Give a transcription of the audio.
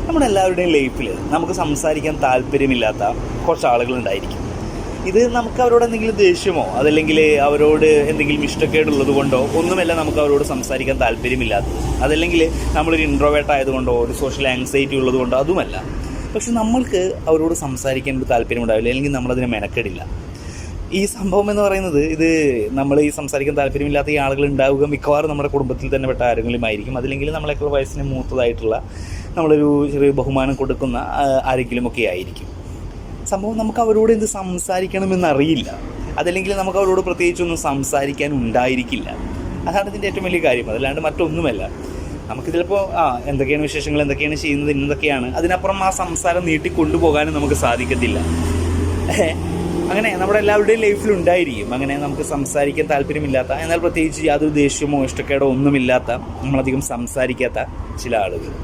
നമ്മളെല്ലാവരുടെയും ലൈഫിൽ നമുക്ക് സംസാരിക്കാൻ താല്പര്യമില്ലാത്ത കുറച്ച് ആളുകളുണ്ടായിരിക്കും. ഇത് നമുക്ക് അവരോട് എന്തെങ്കിലും ദേഷ്യമോ അതല്ലെങ്കിൽ അവരോട് എന്തെങ്കിലും ഇഷ്ടക്കേടുള്ളത് കൊണ്ടോ ഒന്നുമല്ല നമുക്ക് അവരോട് സംസാരിക്കാൻ താല്പര്യമില്ലാത്തത്. അതല്ലെങ്കിൽ നമ്മളൊരു ഇൻട്രോവേർട്ട് ആയതുകൊണ്ടോ ഒരു സോഷ്യൽ ആങ്സൈറ്റി ഉള്ളത് കൊണ്ടോ അതുമല്ല. പക്ഷെ നമ്മൾക്ക് അവരോട് സംസാരിക്കാൻ ഒരു താല്പര്യമുണ്ടാവില്ല, അല്ലെങ്കിൽ നമ്മളതിനെ മെനക്കെടില്ല. ഈ സംഭവം എന്ന് പറയുന്നത്, ഇത് നമ്മൾ ഈ സംസാരിക്കാൻ താല്പര്യമില്ലാത്ത ഈ ആളുകൾ ഉണ്ടാവുക മിക്കവാറും നമ്മുടെ കുടുംബത്തിൽ തന്നെ പെട്ട ആരെങ്കിലും ആയിരിക്കും. അതല്ലെങ്കിൽ നമ്മളെക്കാൾ വയസ്സിന് മൂത്തതായിട്ടുള്ള നമ്മളൊരു ചെറിയ ബഹുമാനം കൊടുക്കുന്ന ആരെങ്കിലുമൊക്കെ ആയിരിക്കും. സംഭവം നമുക്ക് അവരോട് എന്ത് സംസാരിക്കണമെന്നറിയില്ല, അതല്ലെങ്കിൽ നമുക്ക് അവരോട് പ്രത്യേകിച്ചൊന്നും സംസാരിക്കാൻ ഉണ്ടായിരിക്കില്ല. അതാണ് ഇതിൻ്റെ ഏറ്റവും വലിയ കാര്യം. അതല്ലാണ്ട് മറ്റൊന്നുമല്ല. നമുക്ക് ചിലപ്പോൾ എന്തൊക്കെയാണ് വിശേഷങ്ങൾ, എന്തൊക്കെയാണ് ചെയ്യുന്നത്, ഇന്നതൊക്കെയാണ്, അതിനപ്പുറം ആ സംസാരം നീട്ടിക്കൊണ്ടുപോകാനും നമുക്ക് സാധിക്കത്തില്ല. അങ്ങനെ നമ്മുടെ എല്ലാവരുടെയും ലൈഫിലുണ്ടായിരിക്കും അങ്ങനെ നമുക്ക് സംസാരിക്കാൻ താല്പര്യമില്ലാത്ത, എന്നാൽ പ്രത്യേകിച്ച് യാതൊരു ദേഷ്യമോ ഇഷ്ടക്കേടോ ഒന്നുമില്ലാത്ത, നമ്മളധികം സംസാരിക്കാത്ത ചില ആളുകൾ.